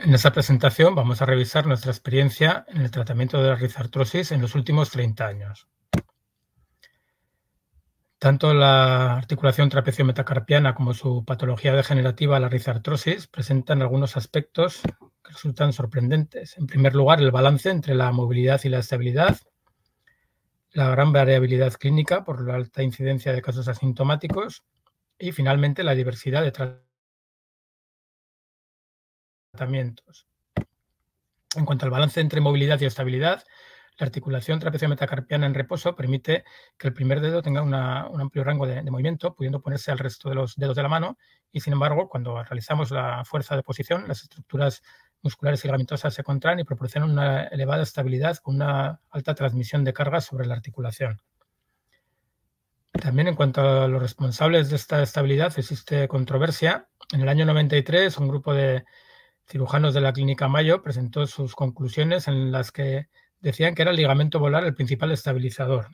En esta presentación vamos a revisar nuestra experiencia en el tratamiento de la rizartrosis en los últimos 30 años. Tanto la articulación trapecio-metacarpiana como su patología degenerativa, la rizartrosis, presentan algunos aspectos que resultan sorprendentes. En primer lugar, el balance entre la movilidad y la estabilidad, la gran variabilidad clínica por la alta incidencia de casos asintomáticos y, finalmente, la diversidad de tratamientos. En cuanto al balance entre movilidad y estabilidad, la articulación trapecio-metacarpiana en reposo permite que el primer dedo tenga un amplio rango de movimiento, pudiendo ponerse al resto de los dedos de la mano, y sin embargo, cuando realizamos la fuerza de posición, las estructuras musculares y ligamentosas se contraen y proporcionan una elevada estabilidad con una alta transmisión de cargas sobre la articulación. También en cuanto a los responsables de esta estabilidad existe controversia. En el año 93, un grupo de cirujanos de la Clínica Mayo presentó sus conclusiones en las que decían que era el ligamento volar el principal estabilizador.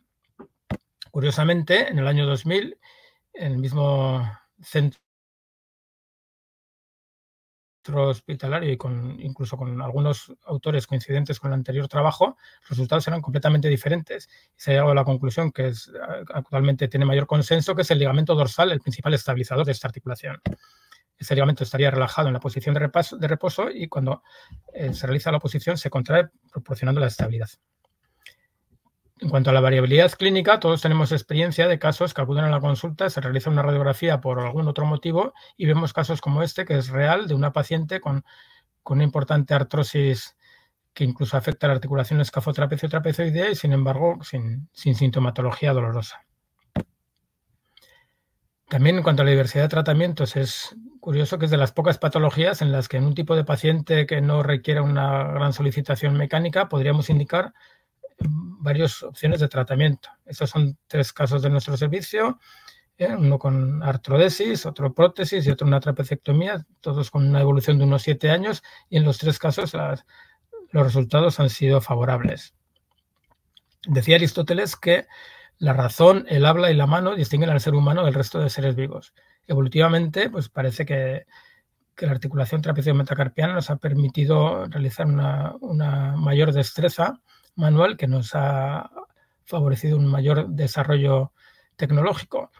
Curiosamente, en el año 2000, en el mismo centro hospitalario y incluso con algunos autores coincidentes con el anterior trabajo, los resultados eran completamente diferentes. Se ha llegado a la conclusión que actualmente tiene mayor consenso, que es el ligamento dorsal el principal estabilizador de esta articulación. Este ligamento estaría relajado en la posición de reposo y cuando se realiza la posición se contrae proporcionando la estabilidad. En cuanto a la variabilidad clínica, todos tenemos experiencia de casos que acuden a la consulta, se realiza una radiografía por algún otro motivo y vemos casos como este, que es real, de una paciente con una importante artrosis que incluso afecta a la articulación escafotrapecio-trapezoidea y, sin embargo, sin sintomatología dolorosa. También, en cuanto a la diversidad de tratamientos, es curioso que es de las pocas patologías en las que en un tipo de paciente que no requiere una gran solicitación mecánica podríamos indicar varias opciones de tratamiento. Estos son 3 casos de nuestro servicio, uno con artrodesis, otro prótesis y otro una trapecectomía, todos con una evolución de unos 7 años, y en los 3 casos los resultados han sido favorables. Decía Aristóteles que la razón, el habla y la mano distinguen al ser humano del resto de seres vivos. Evolutivamente, pues parece que la articulación trapecio-metacarpiana nos ha permitido realizar una mayor destreza manual que nos ha favorecido un mayor desarrollo tecnológico.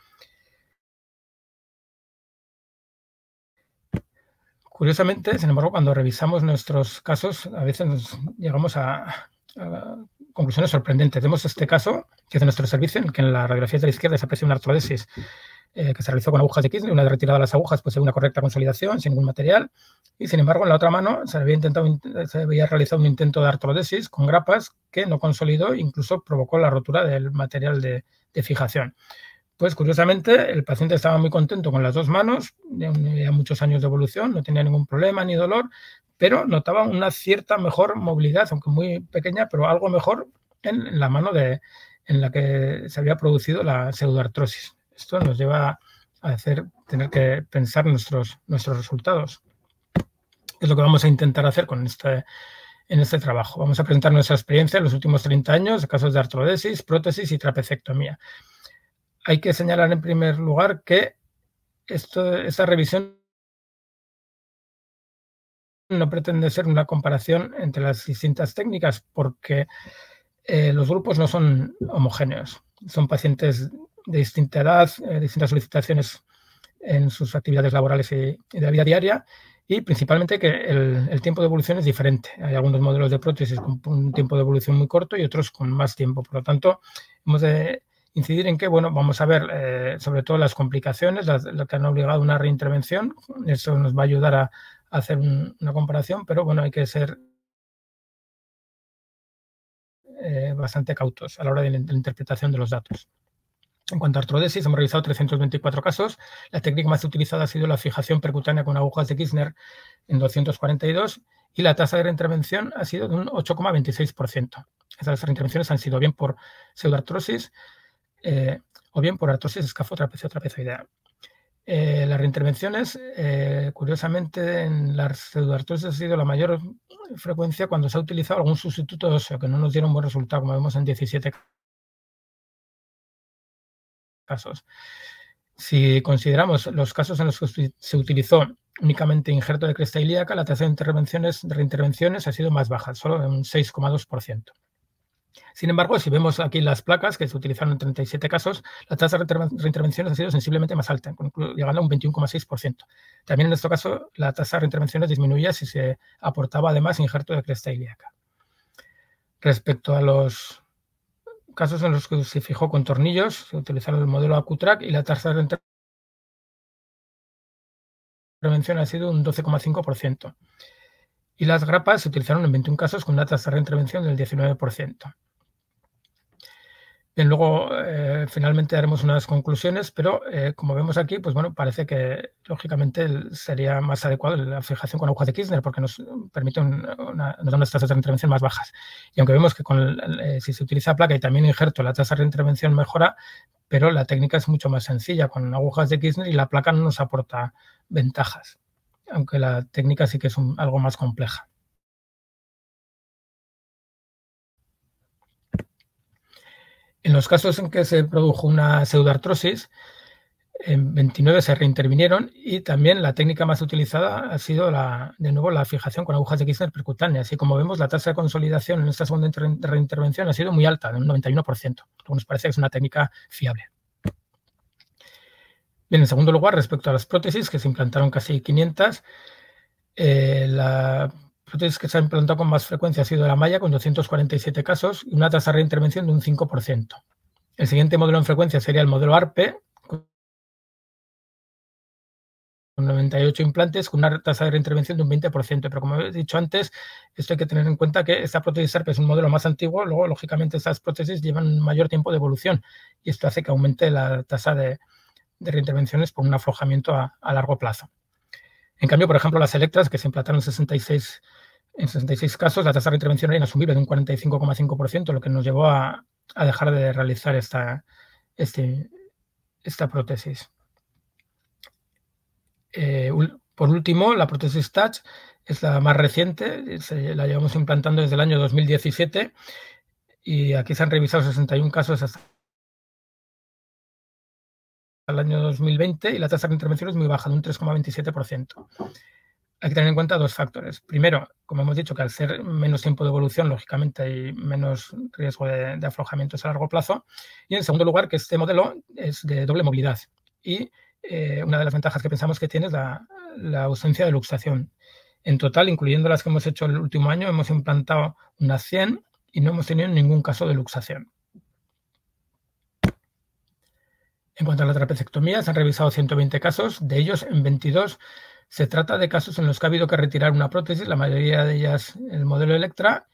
Curiosamente, sin embargo, cuando revisamos nuestros casos, a veces llegamos a conclusiones sorprendentes. Vemos este caso, que es de nuestro servicio, en que en la radiografía de la izquierda se aprecia una artrodesis que se realizó con agujas de Kirchner, una vez retirada las agujas, pues hay una correcta consolidación, sin ningún material, y sin embargo en la otra mano se había realizado un intento de artrodesis con grapas que no consolidó, incluso provocó la rotura del material de fijación. Pues curiosamente el paciente estaba muy contento con las 2 manos, ya muchos años de evolución, no tenía ningún problema ni dolor, pero notaba una cierta mejor movilidad, aunque muy pequeña, pero algo mejor en la mano en la que se había producido la pseudoartrosis. Esto nos lleva a tener que pensar nuestros resultados. Es lo que vamos a intentar hacer en este trabajo. Vamos a presentar nuestra experiencia en los últimos 30 años de casos de artrodesis, prótesis y trapecectomía. Hay que señalar en primer lugar que esta revisión no pretende ser una comparación entre las distintas técnicas porque los grupos no son homogéneos. Son pacientes de distinta edad, distintas solicitaciones en sus actividades laborales y de la vida diaria, y principalmente que el tiempo de evolución es diferente. Hay algunos modelos de prótesis con un tiempo de evolución muy corto y otros con más tiempo. Por lo tanto, hemos de incidir en que, bueno, vamos a ver sobre todo las complicaciones, lo que han obligado a una reintervención. Eso nos va a ayudar a hacer una comparación, pero bueno, hay que ser bastante cautos a la hora de la interpretación de los datos. En cuanto a artrodesis, hemos revisado 324 casos. La técnica más utilizada ha sido la fijación percutánea con agujas de Kirchner en 242 y la tasa de reintervención ha sido de un 8,26%. Estas reintervenciones han sido bien por pseudoartrosis o bien por artrosis escafotrapecio-trapezoidea. Las reintervenciones, curiosamente, en la pseudoartrosis ha sido la mayor frecuencia cuando se ha utilizado algún sustituto óseo que no nos diera un buen resultado, como vemos en 17 casos. Si consideramos los casos en los que se utilizó únicamente injerto de cresta ilíaca, la tasa de reintervenciones ha sido más baja, solo un 6,2%. Sin embargo, si vemos aquí las placas que se utilizaron en 37 casos, la tasa de reintervenciones ha sido sensiblemente más alta, llegando a un 21,6%. También en este caso, la tasa de reintervenciones disminuía si se aportaba además injerto de cresta ilíaca. Respecto a los casos en los que se fijó con tornillos, se utilizaron el modelo AcuTrack y la tasa de reintervención ha sido un 12,5%. Y las grapas se utilizaron en 21 casos con una tasa de reintervención del 19%. Bien, luego finalmente haremos unas conclusiones, pero como vemos aquí, pues bueno, parece que lógicamente sería más adecuado la fijación con agujas de Kirchner porque nos permite nos da unas tasas de reintervención más bajas. Y aunque vemos que si se utiliza placa y también injerto, la tasa de reintervención mejora, pero la técnica es mucho más sencilla con agujas de Kirchner y la placa no nos aporta ventajas, aunque la técnica sí que es algo más compleja. En los casos en que se produjo una pseudoartrosis, en 29 se reintervinieron y también la técnica más utilizada ha sido, de nuevo, la fijación con agujas de Kirchner percutáneas. Y como vemos, la tasa de consolidación en esta segunda reintervención ha sido muy alta, de un 91%, lo que nos parece que es una técnica fiable. Bien, en segundo lugar, respecto a las prótesis, que se implantaron casi 500, la prótesis que se ha implantado con más frecuencia ha sido la malla, con 247 casos y una tasa de reintervención de un 5%. El siguiente modelo en frecuencia sería el modelo ARPE, con 98 implantes, con una tasa de reintervención de un 20%. Pero como he dicho antes, esto hay que tener en cuenta que esta prótesis ARPE es un modelo más antiguo, luego, lógicamente, estas prótesis llevan mayor tiempo de evolución y esto hace que aumente la tasa de reintervenciones por un aflojamiento a largo plazo. En cambio, por ejemplo, las Electras, que se implantaron en 66 casos, la tasa de reintervención era inasumible, de un 45,5%, lo que nos llevó a dejar de realizar esta prótesis. Por último, la prótesis Touch es la más reciente, la llevamos implantando desde el año 2017 y aquí se han revisado 61 casos hasta el año 2020 y la tasa de reintervención es muy baja, de un 3,27%. Hay que tener en cuenta dos factores. Primero, como hemos dicho, que al ser menos tiempo de evolución, lógicamente hay menos riesgo de aflojamientos a largo plazo. Y en segundo lugar, que este modelo es de doble movilidad. Y una de las ventajas que pensamos que tiene es la ausencia de luxación. En total, incluyendo las que hemos hecho el último año, hemos implantado unas 100 y no hemos tenido ningún caso de luxación. En cuanto a la trapecectomía, se han revisado 120 casos, de ellos en 22 se trata de casos en los que ha habido que retirar una prótesis, la mayoría de ellas el modelo Electra,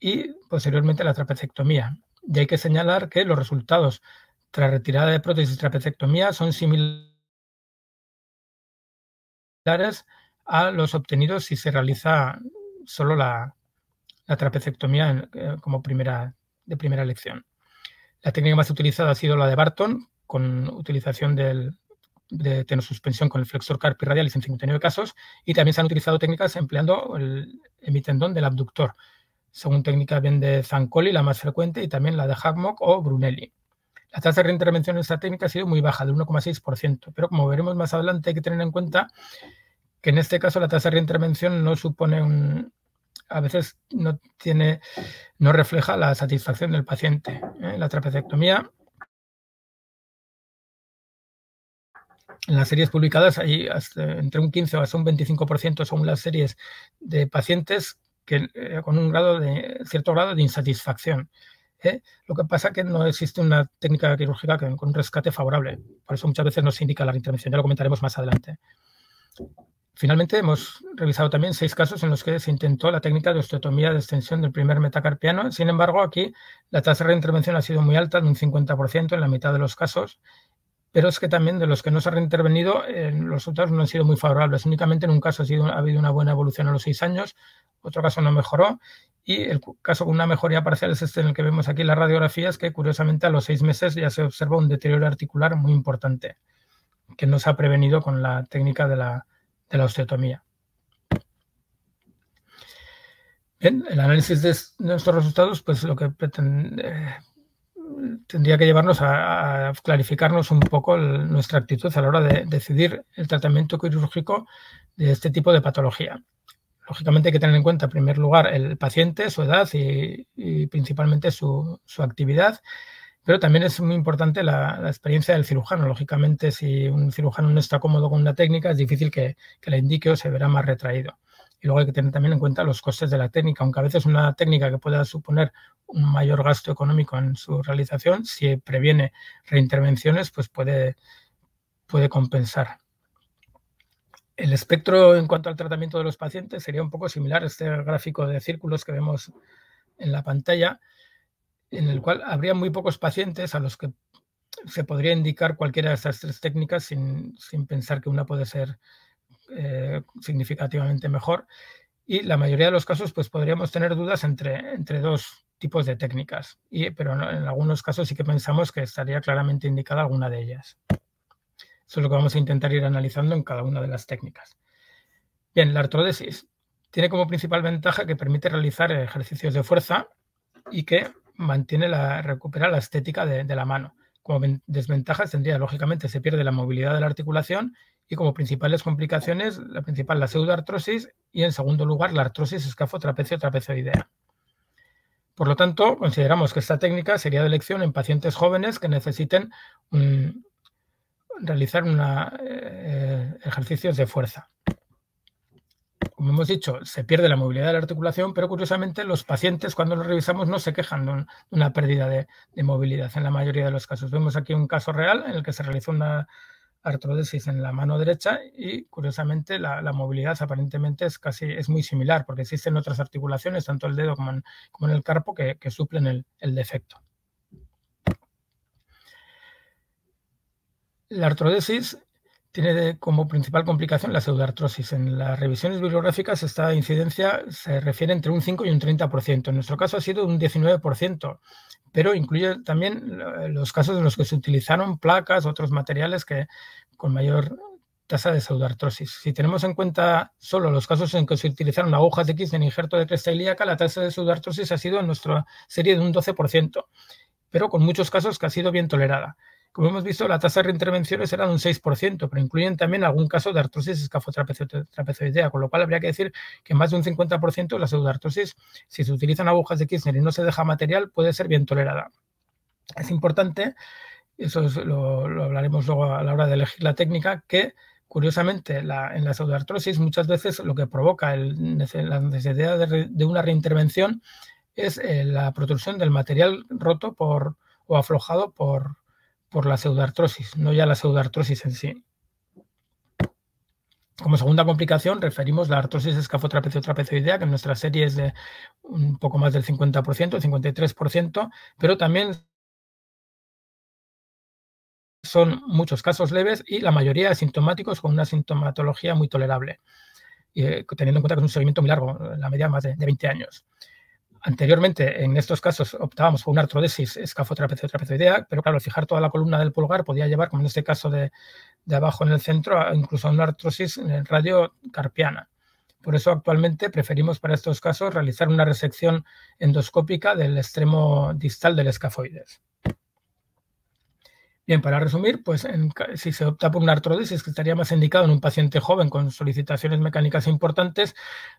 y posteriormente la trapecectomía. Y hay que señalar que los resultados tras retirada de prótesis y trapecectomía son similares a los obtenidos si se realiza solo la trapecectomía como de primera elección. La técnica más utilizada ha sido la de Barton, con utilización de tenosuspensión con el flexor carpi radialis en 59 casos, y también se han utilizado técnicas empleando el hemitendón del abductor, según técnica bien de Zancoli, la más frecuente, y también la de Hackmock o Brunelli. La tasa de reintervención en esta técnica ha sido muy baja, del 1,6%, pero como veremos más adelante hay que tener en cuenta que en este caso la tasa de reintervención no supone a veces no refleja la satisfacción del paciente. La trapecectomía, en las series publicadas hay entre un 15 o hasta un 25% según las series de pacientes con cierto grado de insatisfacción. Lo que pasa es que no existe una técnica quirúrgica con un rescate favorable. Por eso muchas veces no se indica la reintervención. Ya lo comentaremos más adelante. Finalmente, hemos revisado también 6 casos en los que se intentó la técnica de osteotomía de extensión del primer metacarpiano. Sin embargo, aquí la tasa de reintervención ha sido muy alta, de un 50% en la mitad de los casos. Pero es que también de los que no se ha reintervenido, los resultados no han sido muy favorables. Únicamente en un caso ha habido una buena evolución a los 6 años, otro caso no mejoró, y el caso con una mejoría parcial es este en el que vemos aquí las radiografías, que curiosamente a los 6 meses ya se observa un deterioro articular muy importante, que no se ha prevenido con la técnica de la osteotomía. Bien, el análisis de nuestros resultados, pues lo que tendría que llevarnos a clarificarnos un poco nuestra actitud a la hora de decidir el tratamiento quirúrgico de este tipo de patología. Lógicamente hay que tener en cuenta, en primer lugar, el paciente, su edad y principalmente su actividad, pero también es muy importante la experiencia del cirujano. Lógicamente, si un cirujano no está cómodo con una técnica, es difícil que la indique o se verá más retraído. Y luego hay que tener también en cuenta los costes de la técnica, aunque a veces una técnica que pueda suponer un mayor gasto económico en su realización, si previene reintervenciones, pues puede compensar. El espectro en cuanto al tratamiento de los pacientes sería un poco similar a este gráfico de círculos que vemos en la pantalla, en el cual habría muy pocos pacientes a los que se podría indicar cualquiera de estas tres técnicas sin pensar que una puede ser significativamente mejor, y la mayoría de los casos pues podríamos tener dudas entre dos tipos de técnicas, pero en algunos casos sí que pensamos que estaría claramente indicada alguna de ellas. Eso es lo que vamos a intentar ir analizando en cada una de las técnicas. Bien, la artrodesis tiene como principal ventaja que permite realizar ejercicios de fuerza y que recupera la estética de la mano. Como desventajas tendría, lógicamente, se pierde la movilidad de la articulación y como principales complicaciones, la principal, la pseudoartrosis y, en segundo lugar, la artrosis escafotrapecio-trapezoidea. Por lo tanto, consideramos que esta técnica sería de elección en pacientes jóvenes que necesiten realizar ejercicios de fuerza. Como hemos dicho, se pierde la movilidad de la articulación, pero curiosamente los pacientes cuando los revisamos no se quejan de una pérdida de movilidad en la mayoría de los casos. Vemos aquí un caso real en el que se realizó una artrodesis en la mano derecha y curiosamente la movilidad aparentemente es muy similar porque existen otras articulaciones, tanto el dedo como en el carpo, que suplen el defecto. La artrodesis tiene como principal complicación la pseudoartrosis. En las revisiones bibliográficas esta incidencia se refiere entre un 5 y un 30%. En nuestro caso ha sido un 19%, pero incluye también los casos en los que se utilizaron placas, otros materiales con mayor tasa de pseudoartrosis. Si tenemos en cuenta solo los casos en que se utilizaron agujas de Kirchner en injerto de cresta ilíaca, la tasa de pseudoartrosis ha sido en nuestra serie de un 12%, pero con muchos casos que ha sido bien tolerada. Como hemos visto, la tasa de reintervenciones era de un 6%, pero incluyen también algún caso de artrosis escafotrapezoidea, con lo cual habría que decir que más de un 50% de la pseudoartrosis, si se utilizan agujas de Kirchner y no se deja material, puede ser bien tolerada. Es importante, eso lo hablaremos luego a la hora de elegir la técnica, que curiosamente en la pseudoartrosis muchas veces lo que provoca la necesidad de una reintervención es la protrusión del material roto o aflojado por la pseudoartrosis, no ya la pseudoartrosis en sí. Como segunda complicación referimos la artrosis escafotrapecio-trapezoidea, que en nuestra serie es de un poco más del 50%, 53%, pero también son muchos casos leves y la mayoría asintomáticos con una sintomatología muy tolerable, teniendo en cuenta que es un seguimiento muy largo, la media más de 20 años. Anteriormente, en estos casos, optábamos por una artrodesis escafotrapecio-trapezoidea, pero claro, al fijar toda la columna del pulgar podía llevar, como en este caso de abajo en el centro, incluso a una artrosis radiocarpiana. Por eso actualmente preferimos para estos casos realizar una resección endoscópica del extremo distal del escafoides. Bien, para resumir, pues si se opta por una artrodesis, que estaría más indicado en un paciente joven con solicitaciones mecánicas importantes,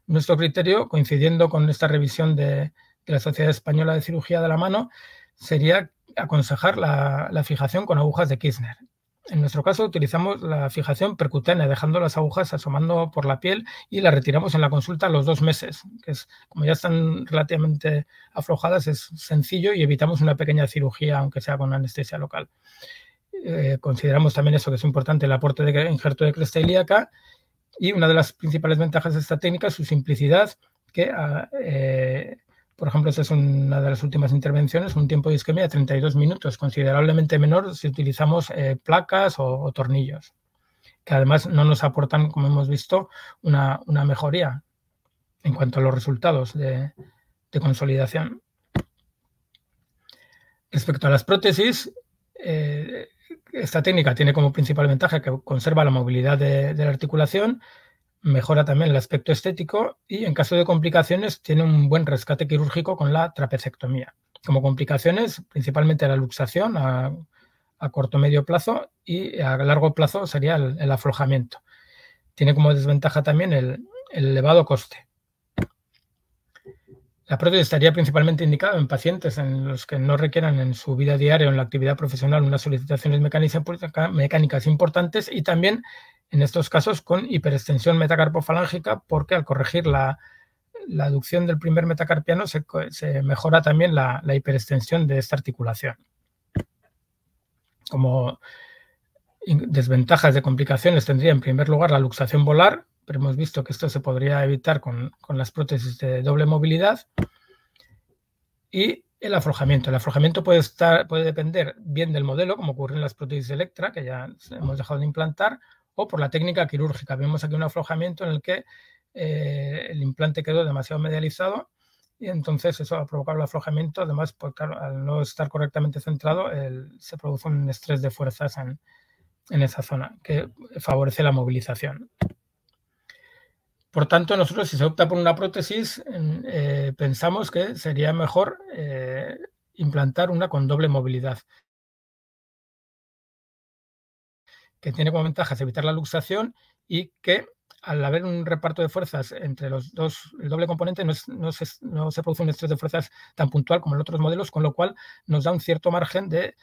nuestro criterio, coincidiendo con esta revisión de la Sociedad Española de Cirugía de la Mano, sería aconsejar la fijación con agujas de Kirchner. En nuestro caso utilizamos la fijación percutánea, dejando las agujas asomando por la piel y las retiramos en la consulta a los 2 meses, que es, como ya están relativamente aflojadas, es sencillo y evitamos una pequeña cirugía, aunque sea con anestesia local. Consideramos también eso, que es importante, el aporte de injerto de cresta ilíaca, y una de las principales ventajas de esta técnica es su simplicidad, que por ejemplo, esta es una de las últimas intervenciones, un tiempo de isquemia de 32 minutos, considerablemente menor si utilizamos placas o tornillos, que además no nos aportan, como hemos visto, una mejoría en cuanto a los resultados de consolidación. Respecto a las prótesis, esta técnica tiene como principal ventaja que conserva la movilidad de la articulación, mejora también el aspecto estético y en caso de complicaciones tiene un buen rescate quirúrgico con la trapecectomía. Como complicaciones, principalmente la luxación a corto o medio plazo, y a largo plazo sería el aflojamiento. Tiene como desventaja también el elevado coste. La prótesis estaría principalmente indicada en pacientes en los que no requieran en su vida diaria o en la actividad profesional unas solicitaciones mecánicas importantes, y también en estos casos con hiperextensión metacarpofalángica, porque al corregir la aducción del primer metacarpiano se mejora también la hiperextensión de esta articulación. Como desventajas de complicaciones tendría en primer lugar la luxación volar, pero hemos visto que esto se podría evitar con las prótesis de doble movilidad. Y el aflojamiento. El aflojamiento puede depender bien del modelo, como ocurre en las prótesis de Electra, que ya hemos dejado de implantar, o por la técnica quirúrgica. Vemos aquí un aflojamiento en el que el implante quedó demasiado medializado, y entonces eso ha provocado el aflojamiento. Además, pues, claro, al no estar correctamente centrado, se produce un estrés de fuerzas en esa zona que favorece la movilización. Por tanto, nosotros, si se opta por una prótesis, pensamos que sería mejor implantar una con doble movilidad, que tiene como ventajas evitar la luxación y que, al haber un reparto de fuerzas entre los dos, el doble componente, no se produce un estrés de fuerzas tan puntual como en otros modelos, con lo cual nos da un cierto margen de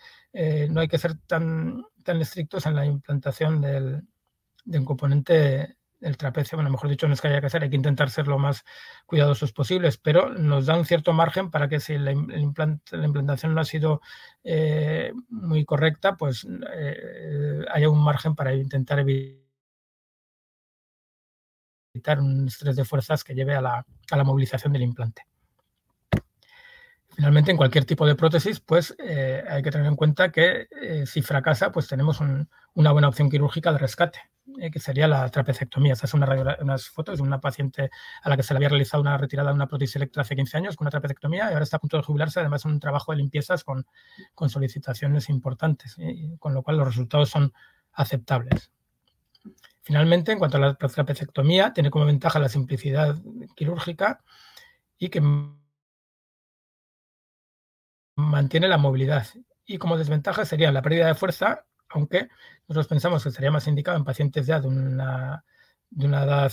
no hay que ser tan estrictos en la implantación de un componente del trapecio. Bueno, mejor dicho, no es que haya que hacer, hay que intentar ser lo más cuidadosos posibles, pero nos da un cierto margen para que, si la implantación no ha sido muy correcta, pues haya un margen para intentar evitar un estrés de fuerzas que lleve a la movilización del implante. Finalmente, en cualquier tipo de prótesis, pues hay que tener en cuenta que si fracasa, pues tenemos una buena opción quirúrgica de rescate, que sería la trapecectomía. Estas son unas fotos de una paciente a la que se le había realizado una retirada de una prótesis Electra hace 15 años con una trapecectomía, y ahora está a punto de jubilarse, además un trabajo de limpiezas con solicitaciones importantes, con lo cual los resultados son aceptables. Finalmente, en cuanto a la trapecectomía, tiene como ventaja la simplicidad quirúrgica y que mantiene la movilidad, y como desventaja sería la pérdida de fuerza, aunque nosotros pensamos que estaría más indicado en pacientes ya de una edad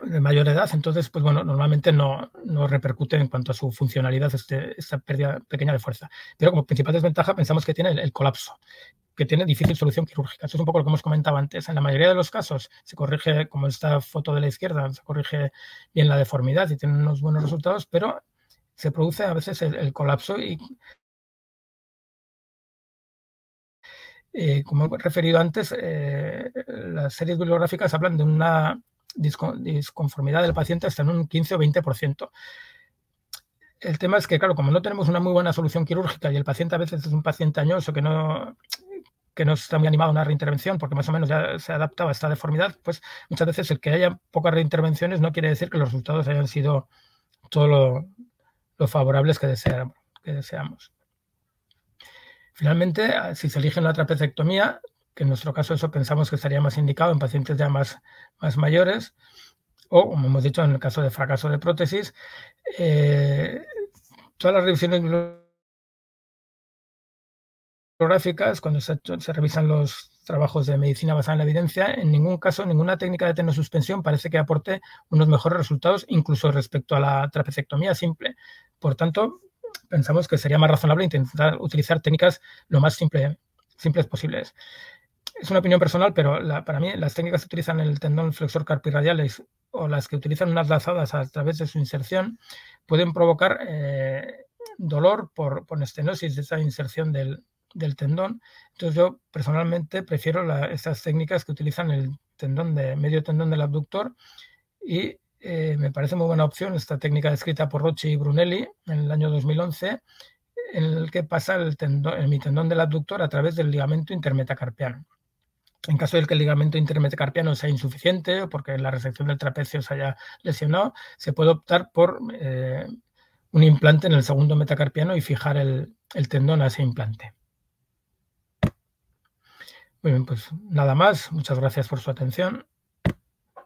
de mayor edad. Entonces, pues bueno, normalmente no repercute en cuanto a su funcionalidad esta pérdida pequeña de fuerza. Pero como principal desventaja pensamos que tiene el colapso, que tiene difícil solución quirúrgica. Eso es un poco lo que hemos comentado antes. En la mayoría de los casos se corrige, como esta foto de la izquierda, se corrige bien la deformidad y tiene unos buenos resultados, pero se produce a veces el colapso, y como he referido antes, las series bibliográficas hablan de una disconformidad del paciente hasta en un 15 o 20%. El tema es que, claro, como no tenemos una muy buena solución quirúrgica y el paciente a veces es un paciente añoso que no está muy animado a una reintervención porque más o menos ya se adaptaba a esta deformidad, pues muchas veces el que haya pocas reintervenciones no quiere decir que los resultados hayan sido todo lo favorables que deseamos. Finalmente, si se elige una trapecectomía, que en nuestro caso eso pensamos que estaría más indicado en pacientes ya más mayores, o, como hemos dicho, en el caso de fracaso de prótesis, todas las revisiones bibliográficas, cuando se revisan los trabajos de medicina basada en la evidencia, en ningún caso, ninguna técnica de tenosuspensión parece que aporte unos mejores resultados, incluso respecto a la trapecectomía simple. Por tanto, pensamos que sería más razonable intentar utilizar técnicas lo más simples posibles. Es una opinión personal, pero para mí las técnicas que utilizan el tendón flexor carpirradialis o las que utilizan unas lazadas a través de su inserción pueden provocar dolor por estenosis de esa inserción del tendón. Entonces yo personalmente prefiero estas técnicas que utilizan el medio tendón del abductor, y me parece muy buena opción esta técnica descrita por Rocci y Brunelli en el año 2011, en el que pasa el tendón del abductor a través del ligamento intermetacarpiano. En caso de que el ligamento intermetacarpiano sea insuficiente o porque la resección del trapecio se haya lesionado, se puede optar por un implante en el segundo metacarpiano y fijar el tendón a ese implante. Muy bien, pues nada más. Muchas gracias por su atención.